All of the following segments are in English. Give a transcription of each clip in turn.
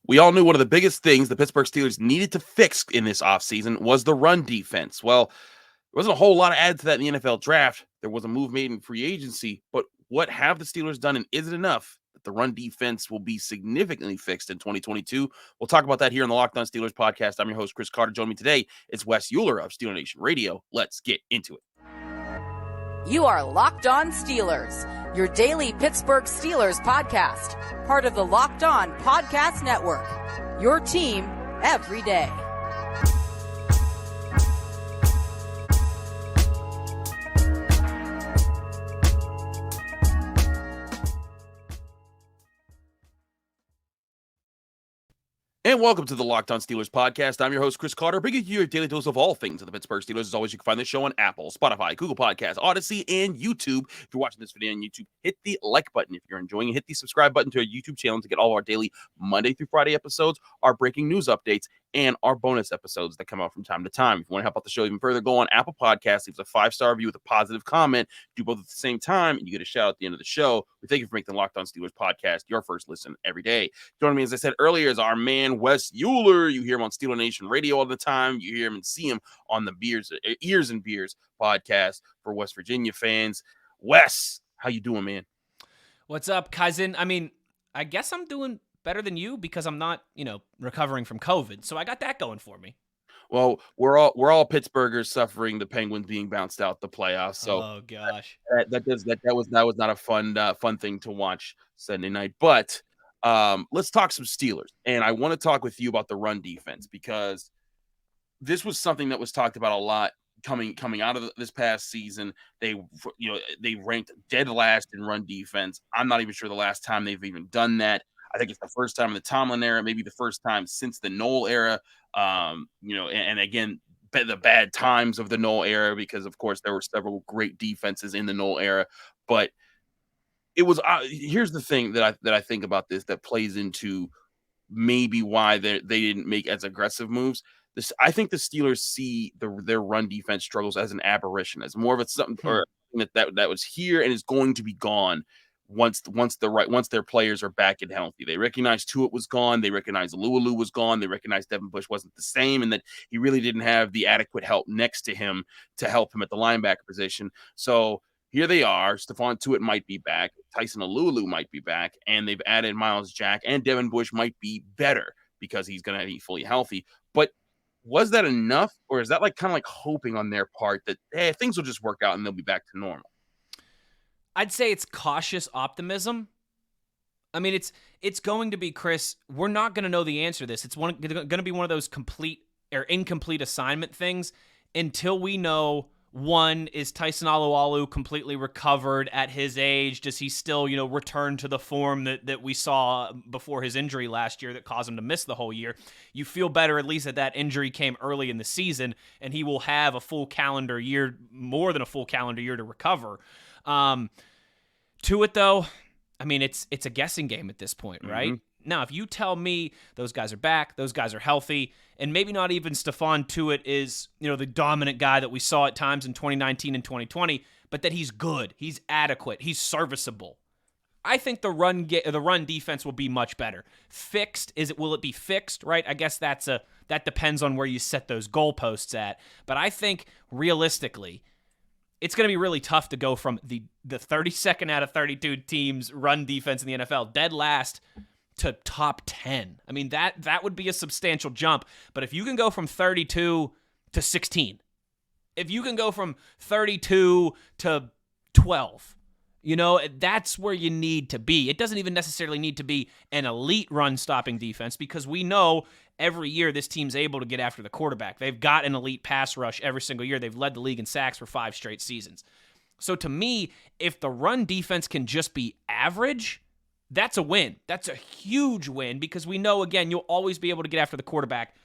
We all knew one of the biggest things the Pittsburgh Steelers needed to fix in this offseason was the run defense. Well, there wasn't a whole lot of added to that in the NFL draft. There was a move made in free agency, but what have the Steelers done, and is it enough that the run defense will be significantly fixed in 2022? We'll talk about that here on the Locked On Steelers podcast. I'm your host, Chris Carter. Joining me today is Wes Euler of Steeler Nation Radio. Let's get into it. You are Locked On Steelers, your daily Pittsburgh Steelers podcast, part of the Locked On Podcast Network, your team every day. And welcome to the Locked On Steelers podcast. I'm your host, Chris Carter, bringing you your daily dose of all things of the Pittsburgh Steelers. As always, you can find this show on Apple, Spotify, Google Podcasts, Odyssey, and YouTube. If you're watching this video on YouTube, hit the like button. If you're enjoying it, hit the subscribe button to our YouTube channel to get all of our daily Monday through Friday episodes, our breaking news updates, and our bonus episodes that come out from time to time. If you want to help out the show even further, go on Apple Podcasts, leave us a 5-star review with a positive comment. Do both at the same time, and you get a shout out at the end of the show. We thank you for making the Locked On Steelers podcast your first listen every day. Joining me, as I said earlier, is our man, Wes Euler. You hear him on Steeler Nation Radio all the time. You hear him and see him on the Ears and Beers podcast for West Virginia fans. Wes, how you doing, man? What's up, cousin? I mean, I guess I'm doing better than you because I'm not, recovering from COVID. So I got that going for me. Well, we're all Pittsburghers suffering the Penguins being bounced out the playoffs. So oh gosh, that was not a fun thing to watch Sunday night. But let's talk some Steelers, and I want to talk with you about the run defense because this was something that was talked about a lot coming out of this past season. They ranked dead last in run defense. I'm not even sure the last time they've even done that. I think it's the first time in the Tomlin era, maybe the first time since the Noel era. And again, the bad times of the Noel era, because of course there were several great defenses in the Noel era. But it was here's the thing that I think about this that plays into maybe why they didn't make as aggressive moves. I think the Steelers see their run defense struggles as an aberration, as more of a something or that was here and is going to be gone once their players are back and healthy. They recognize Tuitt was gone. They recognize Alualu was gone. They recognize Devin wasn't the same, and that he really didn't have the adequate help next to him to help him at the linebacker position. So here they are. Stephon Tuitt might be back. Tyson Alualu might be back, and they've added Myles Jack, and Devin might be better because he's going to be fully healthy. But was that enough, or is that kind of hoping on their part that things will just work out and they'll be back to normal? I'd say it's cautious optimism. I mean, it's going to be, Chris, we're not going to know the answer to this. It's going to be one of those complete or incomplete assignment things until we know, one, is Tyson Alualu completely recovered at his age? Does he still, return to the form that we saw before his injury last year that caused him to miss the whole year? You feel better, at least that injury came early in the season, and he will have a full calendar year, more than a full calendar year to recover. To it, though, I mean, it's a guessing game at this point, right? Mm-hmm. Now, if you tell me those guys are back, those guys are healthy, and maybe not even Stephon Tuitt is, the dominant guy that we saw at times in 2019 and 2020, but that he's good, he's adequate, he's serviceable, I think the run defense will be much better. Fixed, will it be fixed, right? I guess that depends on where you set those goalposts at. But I think realistically, it's going to be really tough to go from the 32nd out of 32 teams run defense in the NFL, dead last, to top 10. I mean, that would be a substantial jump. But if you can go from 32 to 16, if you can go from 32 to 12, that's where you need to be. It doesn't even necessarily need to be an elite run-stopping defense, because we know every year this team's able to get after the quarterback. They've got an elite pass rush every single year. They've led the league in sacks for 5 straight seasons. So to me, if the run defense can just be average, that's a win. That's a huge win, because we know, again, you'll always be able to get after the quarterback,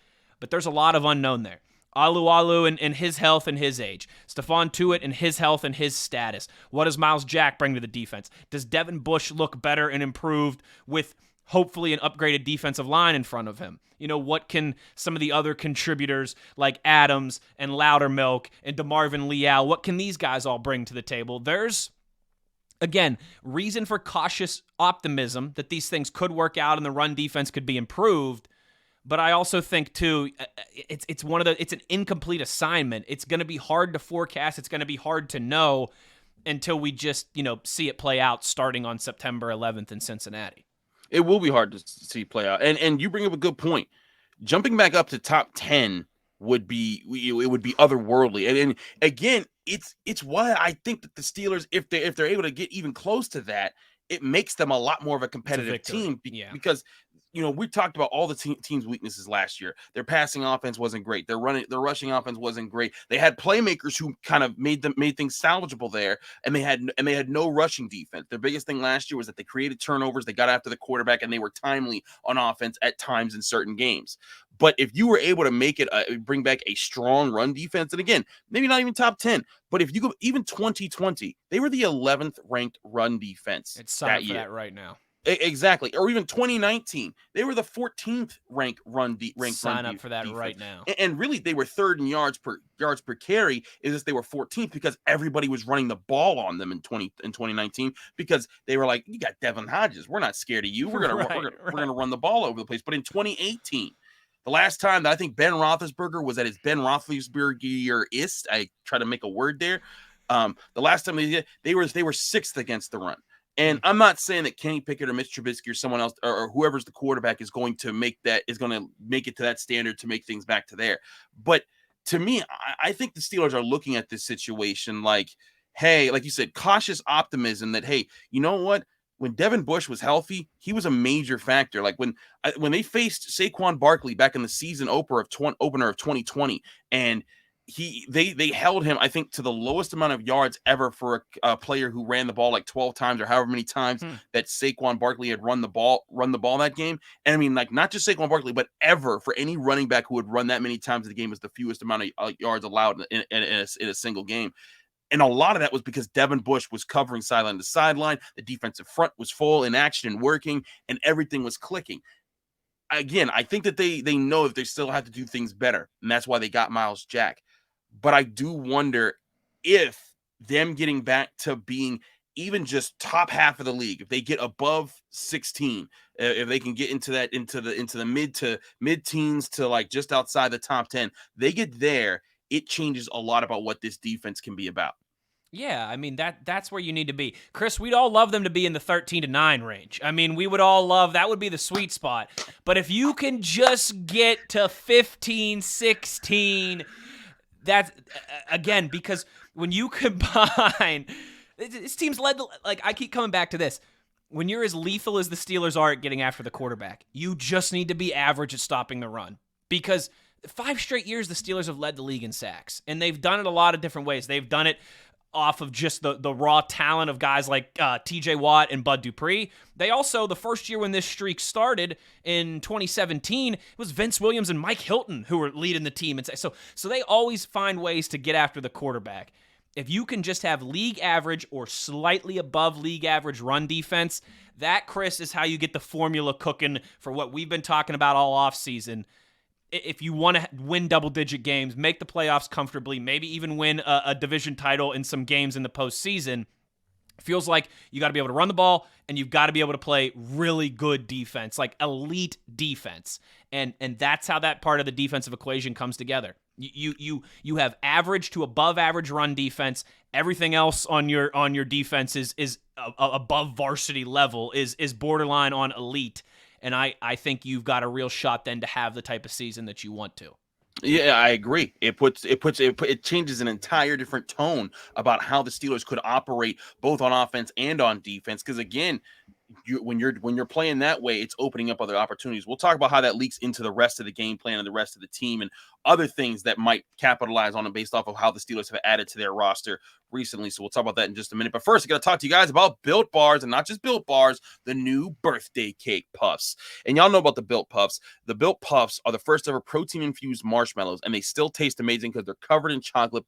but there's a lot of unknown there. Alualu and his health and his age. Stephon Tuitt and his health and his status. What does Myles Jack bring to the defense? Does Devin look better and improved with hopefully an upgraded defensive line in front of him? What can some of the other contributors like Adams and Loudermilk and DeMarvin Leal, what can these guys all bring to the table? There's again, reason for cautious optimism that these things could work out and the run defense could be improved. But I also think too, it's an incomplete assignment. It's going to be hard to forecast. It's going to be hard to know until we just, see it play out starting on September 11th in Cincinnati. It will be hard to see play out. And you bring up a good point. Jumping back up to top 10 would be otherworldly. And again, it's why I think that the Steelers, if they're able to get even close to that, it makes them a lot more of a competitive team because we talked about all the team's weaknesses last year. Their passing offense wasn't great. Their rushing offense wasn't great. They had playmakers who kind of made things salvageable there, and they had no rushing defense. Their biggest thing last year was that they created turnovers, they got after the quarterback, and they were timely on offense at times in certain games. But if you were able to make it bring back a strong run defense, and again, maybe not even top 10, but if you go even 2020, they were the 11th ranked run defense. It's signed for that right now. Exactly. Or even 2019, they were the 14th ranked run defense. Sign up for that right now. And really, they were third in yards per carry. Is this they were 14th because everybody was running the ball on them in 2019 because they were like, you got Devin Hodges, we're not scared of you. We're gonna run the ball over the place. But in 2018. The last time that I think Ben Roethlisberger was at his Ben Roethlisberger-ist, I try to make a word there. The last time they were sixth against the run. And I'm not saying that Kenny Pickett or Mitch Trubisky or someone else or whoever's the quarterback is going to make it to that standard to make things back to there. But to me, I think the Steelers are looking at this situation like, hey, like you said, cautious optimism that, hey, you know what? When Devin Bush was healthy, he was a major factor. Like when they faced Saquon Barkley back in the season opener of 2020, and they held him, I think, to the lowest amount of yards ever for a player who ran the ball like 12 times or however many times that Saquon Barkley had run the ball that game. And I mean, like not just Saquon Barkley, but ever for any running back who would run that many times in the game was the fewest amount of yards allowed in a single game. And a lot of that was because Devin Bush was covering sideline to sideline. The defensive front was full in action and working, and everything was clicking. Again, I think that they know that they still have to do things better, and that's why they got Myles Jack. But I do wonder if them getting back to being even just top half of the league, if they get above 16, if they can get into the mid teens to like just outside the top 10, they get there. It changes a lot about what this defense can be about. Yeah, I mean, that's where you need to be. Chris, we'd all love them to be in the 13-9 range. I mean, we would all love, that would be the sweet spot. But if you can just get to 15, 16, that's, again, because when you combine, this team's led, like, I keep coming back to this. When you're as lethal as the Steelers are at getting after the quarterback, you just need to be average at stopping the run. Because 5 straight years, the Steelers have led the league in sacks. And they've done it a lot of different ways. They've done it off of just the raw talent of guys like TJ Watt and Bud Dupree. They also, the first year when this streak started in 2017, it was Vince Williams and Mike Hilton who were leading the team. And so they always find ways to get after the quarterback. If you can just have league average or slightly above league average run defense, that, Chris, is how you get the formula cooking for what we've been talking about all offseason. If you want to win double-digit games, make the playoffs comfortably, maybe even win a division title in some games in the postseason, feels like you got to be able to run the ball and you've got to be able to play really good defense, like elite defense. And that's how that part of the defensive equation comes together. You have average to above average run defense. Everything else on your defense is above varsity level, is borderline on elite. And I think you've got a real shot then to have the type of season that you want to. Yeah, I agree. It changes an entire different tone about how the Steelers could operate both on offense and on defense. Because again, when you're playing that way, it's opening up other opportunities. We'll talk about how that leaks into the rest of the game plan and the rest of the team and other things that might capitalize on it based off of how the Steelers have added to their roster recently. So we'll talk about that in just a minute. But first, I got to talk to you guys about Built Bars, and not just Built Bars, the new birthday cake puffs. And y'all know about the Built Puffs. The Built Puffs are the first ever protein-infused marshmallows, and they still taste amazing because they're covered in chocolate,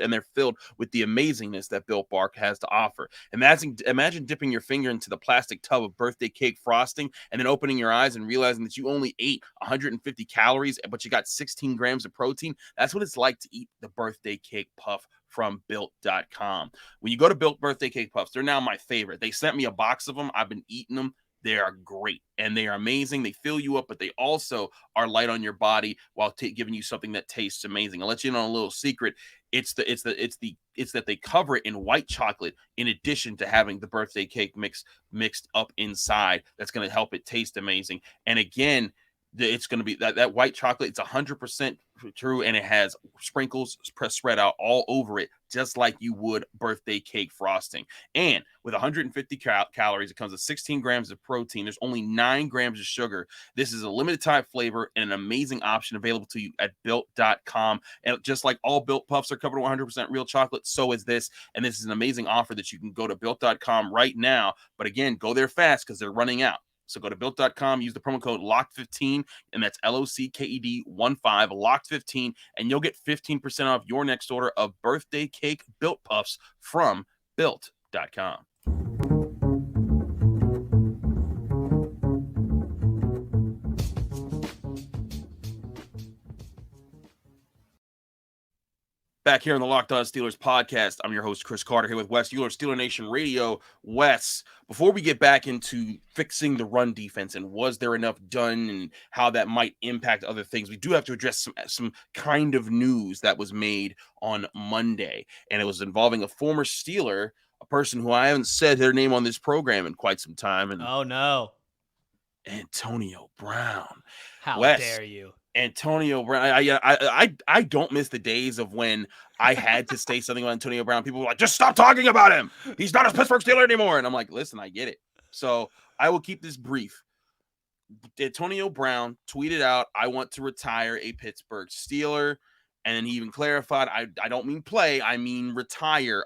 and they're filled with the amazingness that Built Bar has to offer. Imagine dipping your finger into the plastic tub of birthday cake frosting and then opening your eyes and realizing that you only ate 150 calories, but you got 16 grams of protein. That's what it's like to eat the birthday cake puff from Built.com. When you go to Built Birthday Cake Puffs, they're now my favorite. They sent me a box of them. I've been eating them. They are great and they are amazing. They fill you up, but they also are light on your body while giving you something that tastes amazing. I'll let you know a little secret. It's that they cover it in white chocolate in addition to having the birthday cake mixed up inside. That's going to help it taste amazing. And again, it's going to be that white chocolate. It's 100% true, and it has sprinkles spread out all over it, just like you would birthday cake frosting. And with 150 calories, it comes with 16 grams of protein. There's only 9 grams of sugar. This is a limited time flavor and an amazing option available to you at Built.com. And just like all Built Puffs are covered in 100% real chocolate, so is this. And this is an amazing offer that you can go to Built.com right now. But again, go there fast because they're running out. So go to Built.com, use the promo code LOCKED15, and that's LOCKED15, LOCKED15, and you'll get 15% off your next order of birthday cake Built Puffs from Built.com. Back here on the Locked On Steelers podcast, I'm your host, Chris Carter, here with Wes Euler, Steeler Nation Radio. Wes, before we get back into fixing the run defense and was there enough done and how that might impact other things, we do have to address some kind of news that was made on Monday, and it was involving a former Steeler, a person who I haven't said their name on this program in quite some time. And oh, no. Antonio Brown. How Wes, dare you? Antonio Brown. I don't miss the days of when I had to say something about Antonio Brown. People were like, just stop talking about him. He's not a Pittsburgh Steeler anymore. And I'm like, listen, I get it. So I will keep this brief. Antonio Brown tweeted out, I want to retire a Pittsburgh Steeler. And then he even clarified, I don't mean play, I mean retire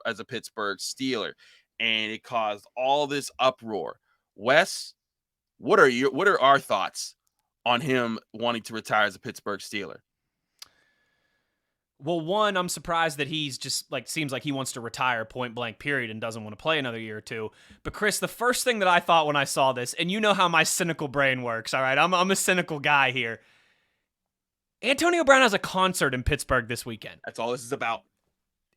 as a Pittsburgh Steeler. And it caused all this uproar. Wes, what are our thoughts on him wanting to retire as a Pittsburgh Steeler? Well, one, I'm surprised that he's just seems like he wants to retire point blank period and doesn't want to play another year or two. But Chris, the first thing that I thought when I saw this, and you know how my cynical brain works, all right? I'm a cynical guy here. Antonio Brown has a concert in Pittsburgh this weekend. That's all this is about.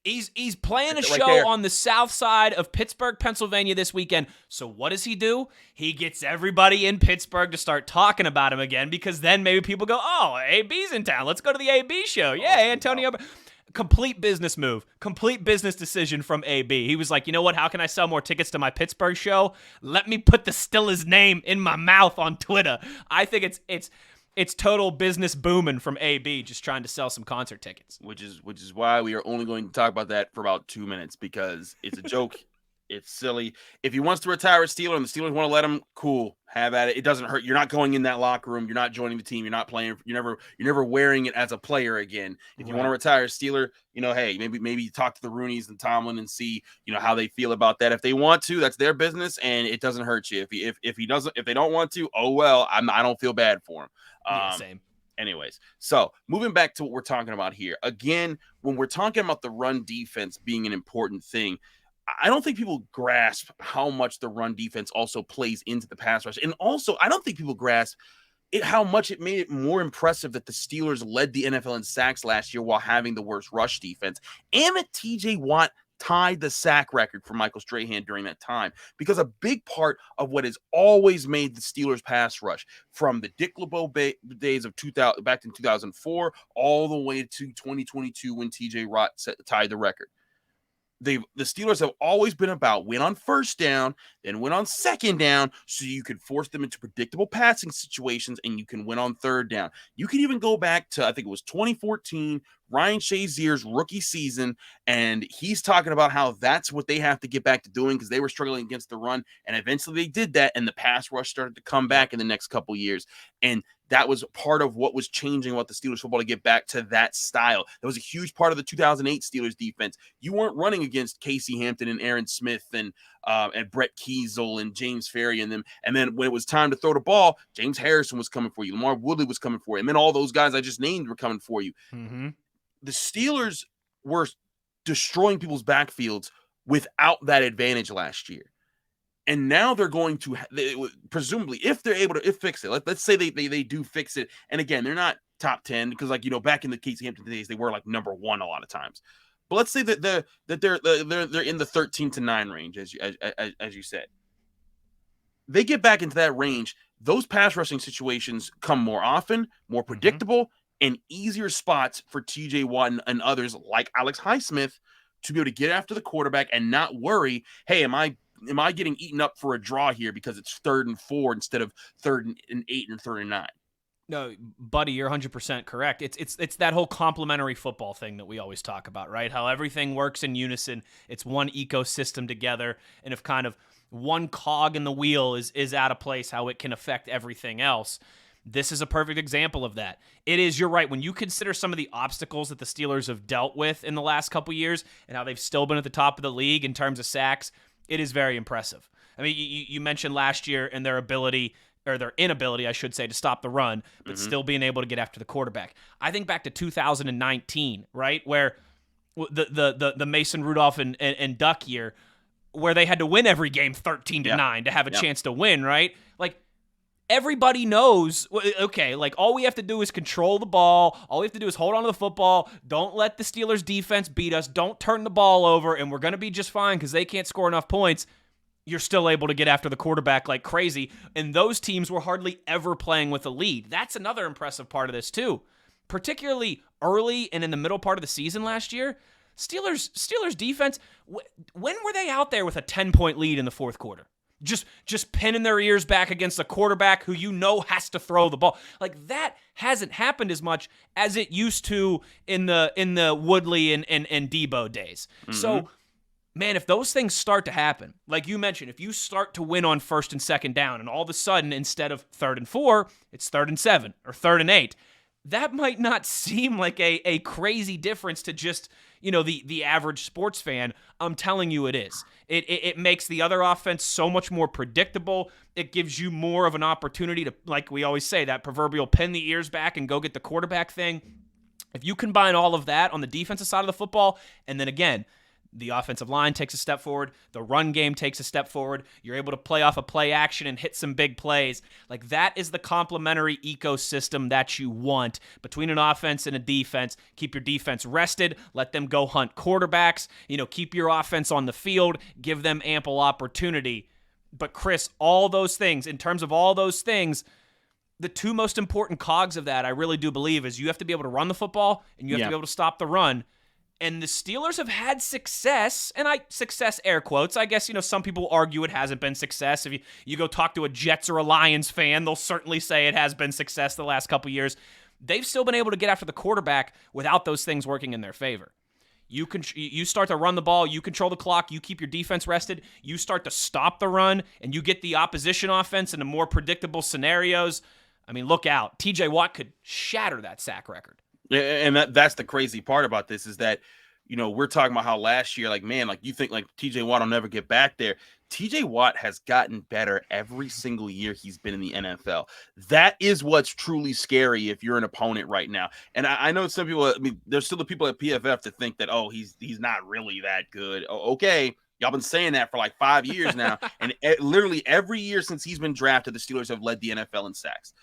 He's playing a right show there on the south side of Pittsburgh, Pennsylvania this weekend. So what does he do? He gets everybody in Pittsburgh to start talking about him again, because then maybe people go, oh, AB's in town. Let's go to the AB show. Yeah, Antonio. Complete business move. Complete business decision from AB. He was like, you know what? How can I sell more tickets to my Pittsburgh show? Let me put the Steelers name in my mouth on Twitter. I think it's total business booming from AB, just trying to sell some concert tickets. Which is why we are only going to talk about that for about 2 minutes, because it's a joke. It's silly. If he wants to retire a Steeler and the Steelers want to let him, cool, have at it. It doesn't hurt. You're not going in that locker room. You're not joining the team. You're not playing. You're never wearing it as a player again. If you want to retire a Steeler, hey, maybe you talk to the Rooneys and Tomlin and see, how they feel about that. If they want to, that's their business, and it doesn't hurt you. If they don't want to, oh well, I don't feel bad for him. Same. Anyways, so moving back to what we're talking about here. Again, when we're talking about the run defense being an important thing, I don't think people grasp how much the run defense also plays into the pass rush. And also, I don't think people grasp how much it made it more impressive that the Steelers led the NFL in sacks last year while having the worst rush defense, and that TJ Watt tied the sack record for Michael Strahan during that time, because a big part of what has always made the Steelers pass rush, from the Dick LeBeau days of 2000 back in 2004 all the way to 2022 when TJ Watt tied the record. The Steelers have always been about win on first down, then win on second down, so you could force them into predictable passing situations, and you can win on third down. You can even go back to, I think it was 2014, Ryan Shazier's rookie season, and he's talking about how that's what they have to get back to doing because they were struggling against the run, and eventually they did that, and the pass rush started to come back in the next couple years. And that was part of what was changing about the Steelers football to get back to that style. That was a huge part of the 2008 Steelers defense. You weren't running against Casey Hampton and Aaron Smith and Brett Kiesel and James Ferry and them. And then when it was time to throw the ball, James Harrison was coming for you. Lamar Woodley was coming for you. And then all those guys I just named were coming for you. Mm-hmm. The Steelers were destroying people's backfields without that advantage last year. And now they're going to, presumably, if they're able to fix it, let's say they do fix it. And again, they're not top 10 because, back in the Casey Hampton days, they were number one a lot of times. but let's say that they're in the 13-9 range, as you said. They get back into that range. Those pass rushing situations come more often, more predictable, and easier spots for TJ Watt and others like Alex Highsmith to be able to get after the quarterback and not worry, hey, am I getting eaten up for a draw here because it's 3rd and 4 instead of 3rd and 8 and 3rd and 9? No, buddy, you're 100% correct. It's that whole complementary football thing that we always talk about, right? How everything works in unison. It's one ecosystem together, and if kind of one cog in the wheel is out of place, how it can affect everything else. This is a perfect example of that. It is, you're right, when you consider some of the obstacles that the Steelers have dealt with in the last couple years and how they've still been at the top of the league in terms of sacks, it is very impressive. I mean, you mentioned last year and their ability, or their inability, I should say, to stop the run, but still being able to get after the quarterback. I think back to 2019, right, where the Mason Rudolph and Duck year, where they had to win every game 13-9 to have a chance to win, right? Like, everybody knows, okay, like, all we have to do is control the ball. All we have to do is hold on to the football. Don't let the Steelers defense beat us. Don't turn the ball over, and we're going to be just fine because they can't score enough points. You're still able to get after the quarterback like crazy, and those teams were hardly ever playing with a lead. That's another impressive part of this, too. Particularly early and in the middle part of the season last year, Steelers defense, when were they out there with a 10-point lead in the fourth quarter? Just pinning their ears back against a quarterback who you know has to throw the ball. Like, that hasn't happened as much as it used to in the Woodley and Debo days. So, man, if those things start to happen, like you mentioned, if you start to win on 1st and 2nd down, and all of a sudden, instead of 3rd and 4, it's 3rd and 7 or 3rd and 8, that might not seem like a crazy difference to just, the average sports fan. I'm telling you it is. It makes the other offense so much more predictable. It gives you more of an opportunity to, like we always say, that proverbial pin the ears back and go get the quarterback thing. If you combine all of that on the defensive side of the football, and then again, the offensive line takes a step forward, the run game takes a step forward, you're able to play off a play action and hit some big plays. Like, that is the complementary ecosystem that you want between an offense and a defense. Keep your defense rested, let them go hunt quarterbacks, keep your offense on the field, give them ample opportunity. But Chris, all those things, in terms of all those things, the two most important cogs of that, I really do believe, is you have to be able to run the football and you have to be able to stop the run. And the Steelers have had success, and success air quotes. I guess, some people argue it hasn't been success. If you go talk to a Jets or a Lions fan, they'll certainly say it has been success the last couple years. They've still been able to get after the quarterback without those things working in their favor. You start to run the ball, you control the clock, you keep your defense rested, you start to stop the run, and you get the opposition offense into more predictable scenarios. I mean, look out. TJ Watt could shatter that sack record. And that's the crazy part about this is that, we're talking about how last year, you think TJ Watt will never get back there. TJ Watt has gotten better every single year he's been in the NFL. That is what's truly scary if you're an opponent right now. And I know some people, there's still the people at PFF that think that, he's not really that good. Okay. Y'all been saying that for 5 years now. And literally every year since he's been drafted, the Steelers have led the NFL in sacks.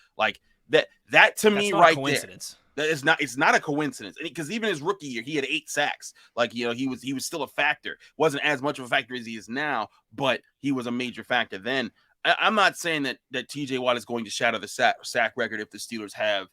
That to me right there. It's not a coincidence, because even his rookie year, he had 8 sacks. He was still a factor. Wasn't as much of a factor as he is now, but he was a major factor then. I'm not saying that TJ Watt is going to shatter the sack record if the Steelers have,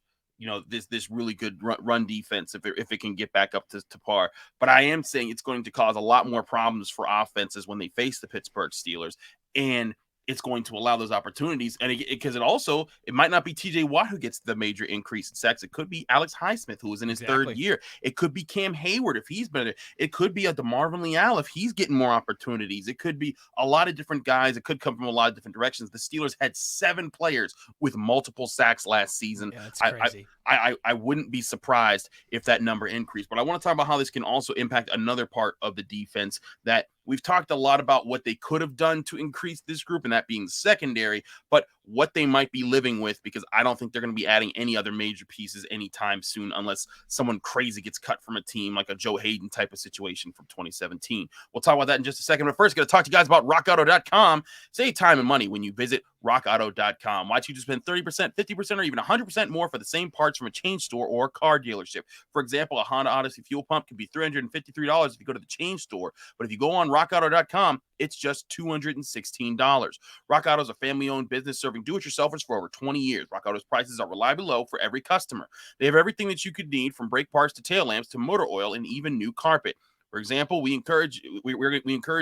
this really good run defense if it can get back up to par. But I am saying it's going to cause a lot more problems for offenses when they face the Pittsburgh Steelers, and it's going to allow those opportunities. And because it might not be TJ Watt who gets the major increase in sacks. It could be Alex Highsmith, who is in his 3rd year. It could be Cam Heyward if he's better. It could be a DeMarvin Leal if he's getting more opportunities. It could be a lot of different guys. It could come from a lot of different directions. The Steelers had 7 players with multiple sacks last season. Yeah, that's crazy. I wouldn't be surprised if that number increased. But I want to talk about how this can also impact another part of the defense that we've talked a lot about, what they could have done to increase this group, and that being secondary, but what they might be living with, because I don't think they're going to be adding any other major pieces anytime soon unless someone crazy gets cut from a team like a Joe Hayden type of situation from 2017. We'll talk about that in just a second, but first, going to talk to you guys about RockAuto.com. Save time and money when you visit RockAuto.com. Why don't you just spend 30%, 50%, or even 100% more for the same parts parts from a chain store or a car dealership. For example, a Honda Odyssey fuel pump can be $353 if you go to the chain store, but if you go on rockauto.com, it's just $216. Rock Auto is a family-owned business serving do-it-yourselfers for over 20 years. Rock Auto's prices are reliably low for every customer. They have everything that you could need, from brake parts to tail lamps to motor oil and even new carpet. For example, we encourage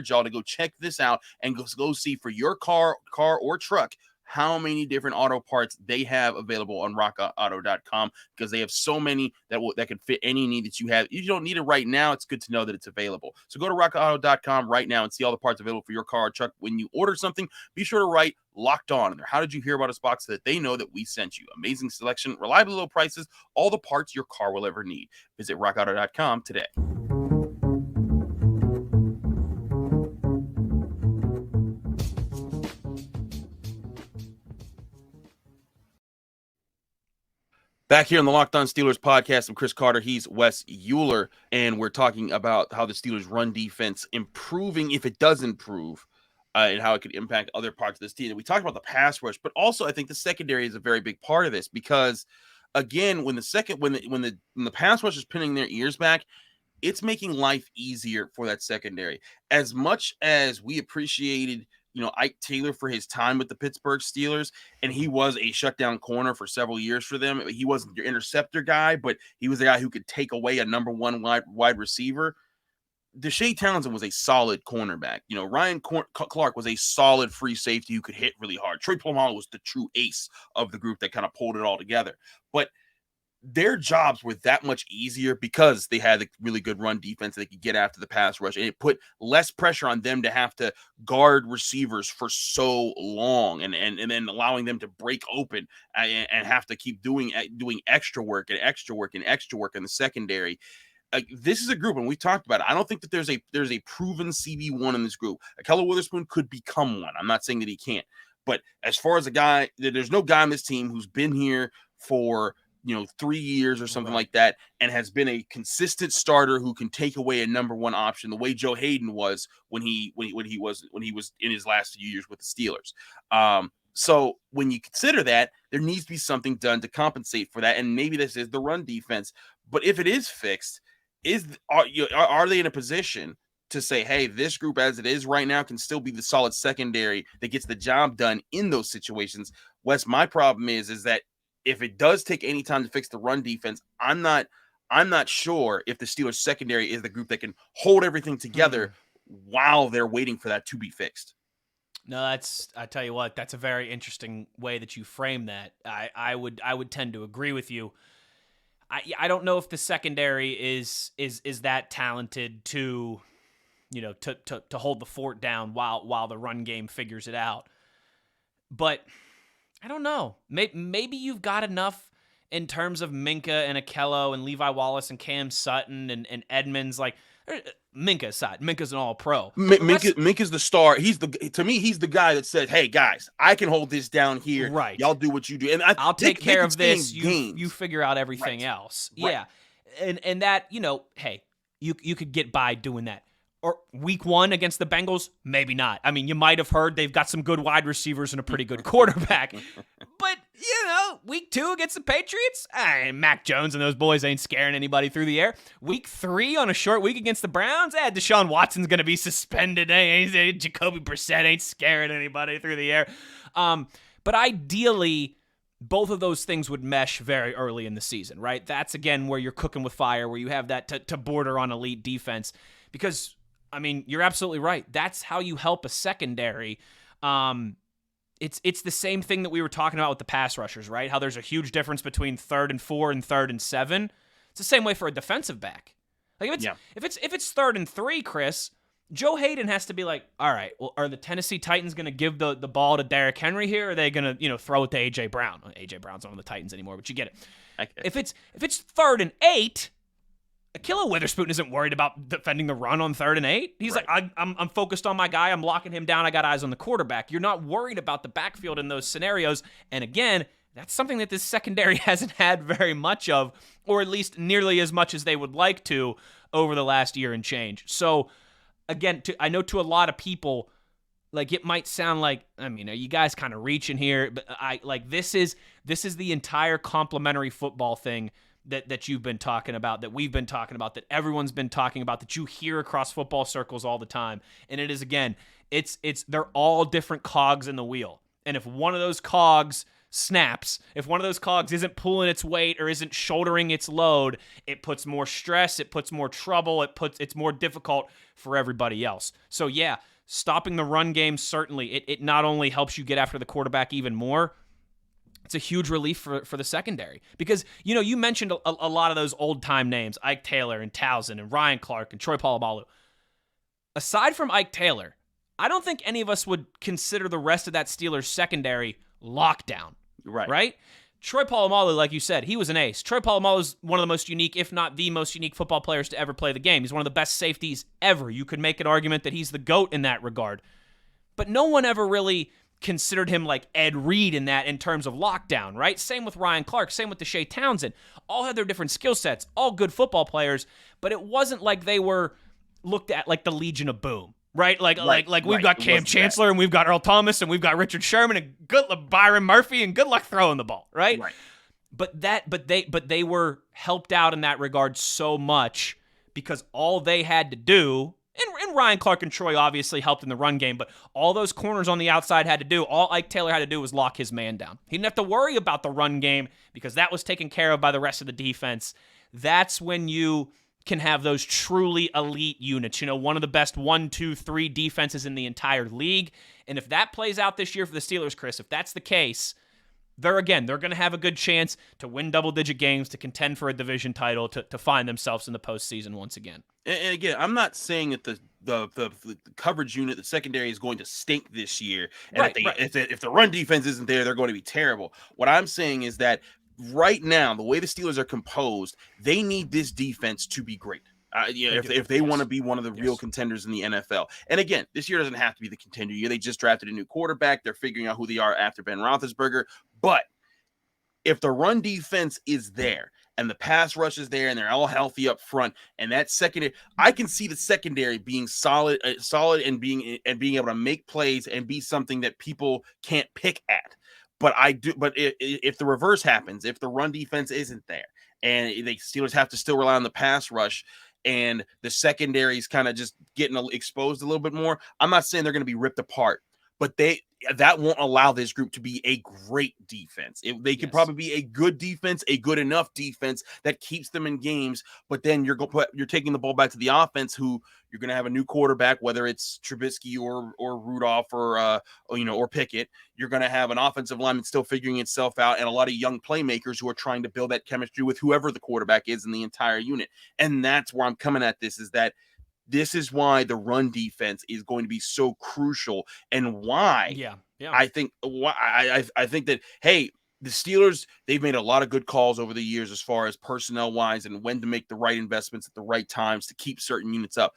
y'all to go check this out and go see for your car or truck how many different auto parts they have available on rockauto.com, because they have so many that can fit any need that you have. If you don't need it right now, it's good to know that it's available. So go to rockauto.com right now and see all the parts available for your car or truck. When you order something, be sure to write Locked On in there. How did you hear about us box, so that they know that we sent you? Amazing selection, reliably low prices, all the parts your car will ever need. Visit rockauto.com today. Back here on the Locked On Steelers podcast, I'm Chris Carter. He's Wes Euler, and we're talking about how the Steelers' run defense improving, if it does improve, and how it could impact other parts of this team. And we talked about the pass rush, but also I think the secondary is a very big part of this, because, again, when the pass rush is pinning their ears back, it's making life easier for that secondary. As much as we appreciated Ike Taylor for his time with the Pittsburgh Steelers, and he was a shutdown corner for several years for them. He wasn't your interceptor guy, but he was a guy who could take away a number one wide receiver. Deshae Townsend was a solid cornerback. Ryan Clark was a solid free safety who could hit really hard. Troy Polamalu was the true ace of the group that kind of pulled it all together. But their jobs were that much easier because they had a really good run defense. They could get after the pass rush, and it put less pressure on them to have to guard receivers for so long, and then allowing them to break open and have to keep doing extra work in the secondary. This is a group, and we talked about it. I don't think that there's a proven CB1 in this group. Ahkello Witherspoon could become one. I'm not saying that he can't, but as far as a guy, there's no guy on this team who's been here for 3 years or something like that, and has been a consistent starter who can take away a number one option the way Joe Hayden was when he was in his last few years with the Steelers. So when you consider that, there needs to be something done to compensate for that, and maybe this is the run defense. But if it is fixed, are they in a position to say, hey, this group as it is right now can still be the solid secondary that gets the job done in those situations? Wes, my problem is that if it does take any time to fix the run defense, I'm not sure if the Steelers secondary is the group that can hold everything together while they're waiting for that to be fixed. No, I tell you what, that's a very interesting way that you frame that. I would tend to agree with you. I don't know if the secondary is that talented to hold the fort down while the run game figures it out. But I don't know. Maybe you've got enough in terms of Minkah and Ahkello and Levi Wallace and Cam Sutton and Edmunds. Like Minkah aside, Minka's an all-pro. Minka's the star. To me, he's the guy that said, "Hey guys, I can hold this down here. Right. Y'all do what you do, and I'll take care of this. You figure out everything else. Right. Yeah, and that hey, you could get by doing that. Or week one against the Bengals, maybe not. I mean, you might have heard they've got some good wide receivers and a pretty good quarterback. But, week two against the Patriots, Mac Jones and those boys ain't scaring anybody through the air. Week three on a short week against the Browns, Deshaun Watson's going to be suspended. Jacoby Brissett ain't scaring anybody through the air. But ideally, both of those things would mesh very early in the season, right? That's, again, where you're cooking with fire, where you have that to border on elite defense. Because you're absolutely right. That's how you help a secondary. It's the same thing that we were talking about with the pass rushers, right? How there's a huge difference between 3rd and 4 and 3rd and 7. It's the same way for a defensive back. Like if it's 3rd and 3, Chris, Joe Hayden has to be like, all right, well, are the Tennessee Titans going to give the ball to Derrick Henry here? Or are they going to throw it to A.J. Brown? Well, A.J. Brown's not on the Titans anymore, but you get it. If it's 3rd and 8. Ahkello Witherspoon isn't worried about defending the run on 3rd and 8. He's right. Like, I'm focused on my guy. I'm locking him down. I got eyes on the quarterback. You're not worried about the backfield in those scenarios. And again, that's something that this secondary hasn't had very much of, or at least nearly as much as they would like to over the last year and change. So again, I know to a lot of people, Like, it might sound like, I mean, are you guys kind of reaching here? But this is the entire complementary football thing that you've been talking about, that we've been talking about, that everyone's been talking about, that you hear across football circles all the time. And it is, again, they're all different cogs in the wheel. And if one of those cogs snaps, if one of those cogs isn't pulling its weight or isn't shouldering its load, it puts more stress, it puts more trouble, it's more difficult for everybody else. So yeah, stopping the run game, certainly, it not only helps you get after the quarterback even more, it's a huge relief for the secondary. Because, you mentioned a lot of those old-time names, Ike Taylor and Towson and Ryan Clark and Troy Polamalu. Aside from Ike Taylor, I don't think any of us would consider the rest of that Steelers secondary lockdown. Right? Troy Polamalu, like you said, he was an ace. Troy Polamalu is one of the most unique, if not the most unique football players to ever play the game. He's one of the best safeties ever. You could make an argument that he's the GOAT in that regard. But no one ever really considered him like Ed Reed in terms of lockdown, right? Same with Ryan Clark, same with Deshae Townsend. All had their different skill sets, all good football players, but it wasn't like they were looked at like the Legion of Boom. Right? Like we've got Cam Chancellor and we've got Earl Thomas and we've got Richard Sherman and good Byron Murphy and good luck throwing the ball, right? But they were helped out in that regard so much because all they had to do, and Ryan Clark and Troy obviously helped in the run game, but all those corners on the outside had to do, all Ike Taylor had to do was lock his man down. He didn't have to worry about the run game because that was taken care of by the rest of the defense. That's when you can have those truly elite units, one of the best 1, 2, 3 defenses in the entire league. And if that plays out this year for the Steelers, Chris, if that's the case, they're going to have a good chance to win double-digit games, to contend for a division title, to find themselves in the postseason once again. And again, I'm not saying that the coverage unit, the secondary, is going to stink this year. And if the run defense isn't there, they're going to be terrible. What I'm saying is that right now, the way the Steelers are composed, they need this defense to be great. If they want to be one of the real contenders in the NFL. And again, this year doesn't have to be the contender year. They just drafted a new quarterback. They're figuring out who they are after Ben Roethlisberger. But if the run defense is there and the pass rush is there and they're all healthy up front, and that secondary, I can see the secondary being solid and being able to make plays and be something that people can't pick at. But if the reverse happens, if the run defense isn't there and the Steelers have to still rely on the pass rush and the secondary is kind of just getting exposed a little bit more, I'm not saying they're going to be ripped apart, but that won't allow this group to be a great defense. They could probably be a good defense, a good enough defense that keeps them in games, but then you're taking the ball back to the offense, who you're going to have a new quarterback, whether it's Trubisky or Rudolph or Pickett. You're going to have an offensive lineman still figuring itself out, and a lot of young playmakers who are trying to build that chemistry with whoever the quarterback is in the entire unit. And that's where I'm coming at this, is that this is why the run defense is going to be so crucial, and why I think that, hey, the Steelers, they've made a lot of good calls over the years as far as personnel wise and when to make the right investments at the right times to keep certain units up.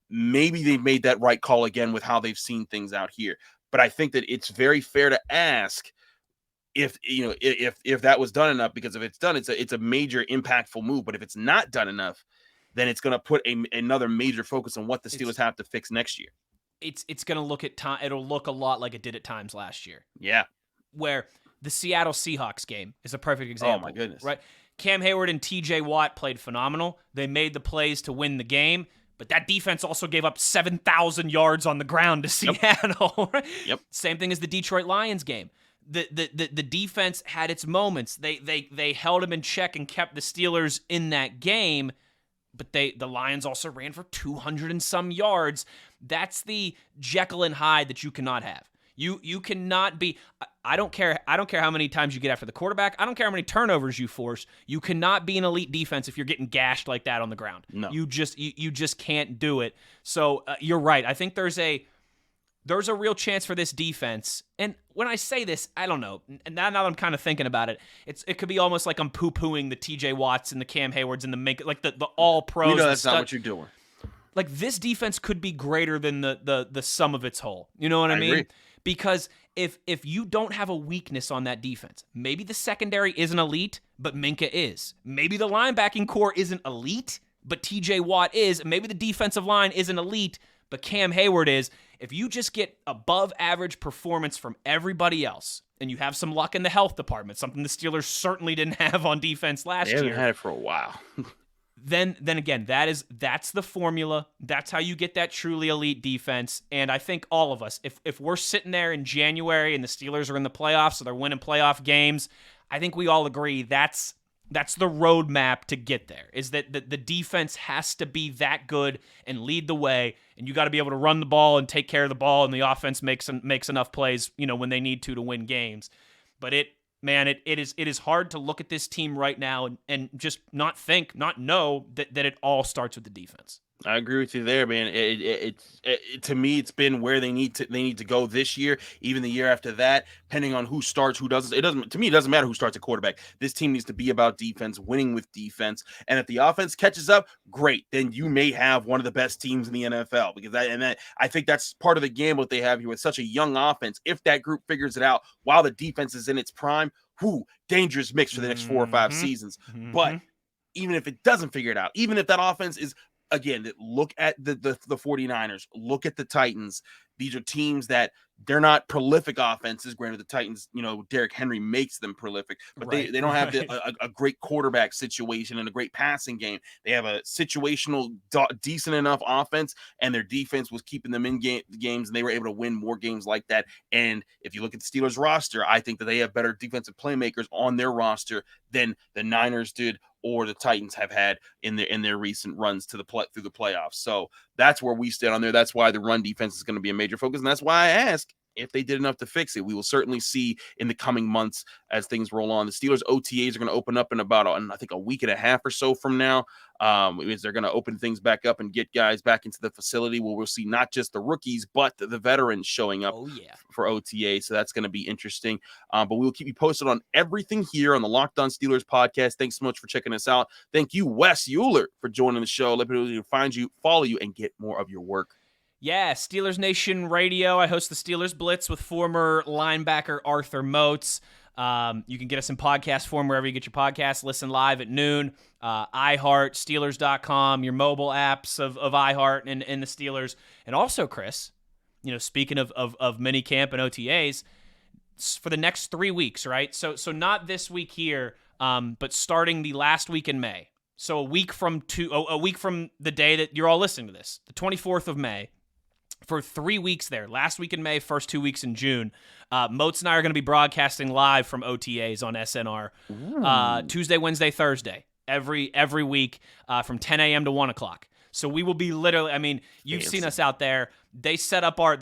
Maybe they've made that right call again with how they've seen things out here. But I think that it's very fair to ask if that was done enough, because if it's done, it's a major impactful move. But if it's not done enough, then it's going to put another major focus on what the Steelers have to fix next year. It's going to look it'll look a lot like it did at times last year. Yeah. Where the Seattle Seahawks game is a perfect example. Oh my goodness. Right? Cam Heyward and TJ Watt played phenomenal. They made the plays to win the game, but that defense also gave up 7,000 yards on the ground to Seattle. Right? Yep. Same thing as the Detroit Lions game. The defense had its moments. They held them in check and kept the Steelers in that game. But the Lions also ran for 200 and some yards. That's the Jekyll and Hyde that you cannot have. You cannot be. I don't care how many times you get after the quarterback. I don't care how many turnovers you force. You cannot be an elite defense if you're getting gashed like that on the ground. No, you just can't do it. So you're right. I think there's a real chance for this defense. And when I say this, I don't know. And now that I'm kind of thinking about it, it could be almost like I'm poo-pooing the TJ Watts and the Cam Haywards and the Minkah, like the all pros. That's not what you're doing. Like, this defense could be greater than the sum of its whole. You know what I mean? Agree. Because if you don't have a weakness on that defense, maybe the secondary isn't elite, but Minkah is. Maybe the linebacking core isn't elite, but TJ Watt is. Maybe the defensive line isn't elite, but Cam Heyward is. if you just get above average performance from everybody else, and you have some luck in the health department, something the Steelers certainly didn't have on defense last year. They haven't had it for a while. Then again, that's the formula. That's how you get that truly elite defense. And I think all of us, if we're sitting there in January and the Steelers are in the playoffs, so they're winning playoff games, I think we all agree that's the roadmap to get there, is that the defense has to be that good and lead the way, and you got to be able to run the ball and take care of the ball, and the offense makes enough plays, when they need to win games. But it is hard to look at this team right now and just not know that it all starts with the defense. I agree with you there, man. To me, it's been where they need to go this year, even the year after that, depending on who starts, who doesn't. It doesn't matter who starts at quarterback. This team needs to be about defense, winning with defense. And if the offense catches up, great. Then you may have one of the best teams in the NFL, because I think that's part of the gamble that they have here with such a young offense. If that group figures it out while the defense is in its prime, dangerous mix for the next 4 or 5 seasons. Mm-hmm. But even if it doesn't figure it out, even if that offense is, again, look at the 49ers, look at the Titans. These are teams that they're not prolific offenses. Granted, the Titans, Derrick Henry makes them prolific, but right. they don't have a great quarterback situation and a great passing game. They have a situational, decent enough offense, and their defense was keeping them in games, and they were able to win more games like that. And if you look at the Steelers roster, I think that they have better defensive playmakers on their roster than the Niners did or the Titans have had in their recent runs through the playoffs. So that's where we stand on there. That's why the run defense is going to be a major focus, and that's why I ask if they did enough to fix it. We will certainly see in the coming months as things roll on. The Steelers OTAs are going to open up in about, I think, a week and a half or so from now. They're going to open things back up and get guys back into the facility where we'll see not just the rookies, but the veterans showing up for OTA. So that's going to be interesting. But we'll keep you posted on everything here on the Locked On Steelers podcast. Thanks so much for checking us out. Thank you, Wes Euler, for joining the show. Let people find you, follow you, and get more of your work. Yeah, Steelers Nation Radio. I host the Steelers Blitz with former linebacker Arthur Moats. You can get us in podcast form wherever you get your podcasts. Listen live at noon. iHeart, Steelers.com, your mobile apps of iHeart and the Steelers. And also, Chris, speaking of minicamp and OTAs, for the next 3 weeks, right? So not this week here, but starting the last week in May. So a week from the day that you're all listening to this, the 24th of May. For 3 weeks there, last week in May, first 2 weeks in June, Moats and I are going to be broadcasting live from OTAs on SNR Tuesday, Wednesday, Thursday, every week from 10 a.m. to 1 o'clock. So we will be literally, you've seen us out there. They set up our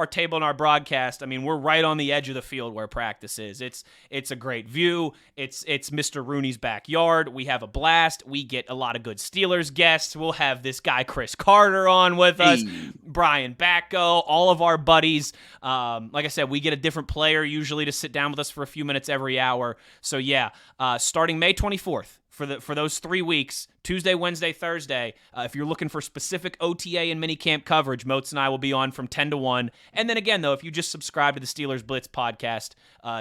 table in our broadcast. We're right on the edge of the field where practice is. It's a great view. It's Mr. Rooney's backyard. We have a blast. We get a lot of good Steelers guests. We'll have this guy Chris Carter on with us, Brian Backo, all of our buddies. Like I said, we get a different player usually to sit down with us for a few minutes every hour. So yeah, starting May 24th. For those 3 weeks, Tuesday, Wednesday, Thursday, if you're looking for specific OTA and minicamp coverage, Moats and I will be on from 10 to 1. And then again, though, if you just subscribe to the Steelers Blitz podcast,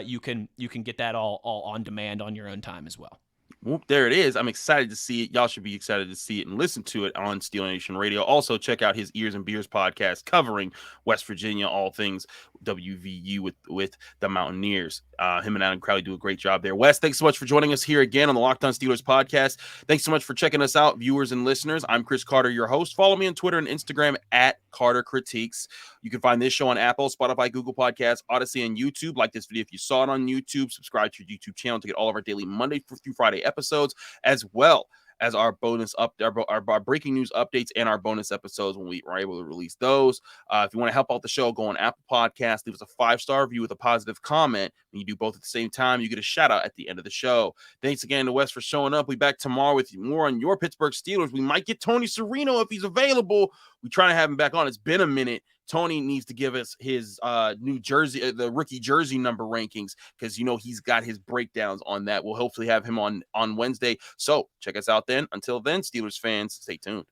you can get that all on demand on your own time as well. Whoop, there it is. I'm excited to see it. Y'all should be excited to see it and listen to it on Steel Nation Radio. Also, check out his Ears and Beers podcast covering West Virginia, all things WVU with the Mountaineers. Him and Adam Crowley do a great job there. Wes, thanks so much for joining us here again on the Locked On Steelers podcast. Thanks so much for checking us out, viewers and listeners. I'm Chris Carter, your host. Follow me on Twitter and Instagram at Carter Critiques. You can find this show on Apple, Spotify, Google Podcasts, Odyssey, and YouTube. Like this video if you saw it on YouTube. Subscribe to your YouTube channel to get all of our daily Monday through Friday episodes, as well as our bonus our breaking news updates and our bonus episodes when we are able to release those. If you want to help out the show, go on Apple Podcasts, leave us a 5-star review with a positive comment. When you do both at the same time, you get a shout out at the end of the show. Thanks again to Wes for showing up. We'll be back tomorrow with more on your Pittsburgh Steelers. We might get Tony Serino if he's available. We try to have him back on. It's been a minute. Tony needs to give us his new jersey, the rookie jersey number rankings, because he's got his breakdowns on that. We'll hopefully have him on Wednesday. So check us out then. Until then, Steelers fans, stay tuned.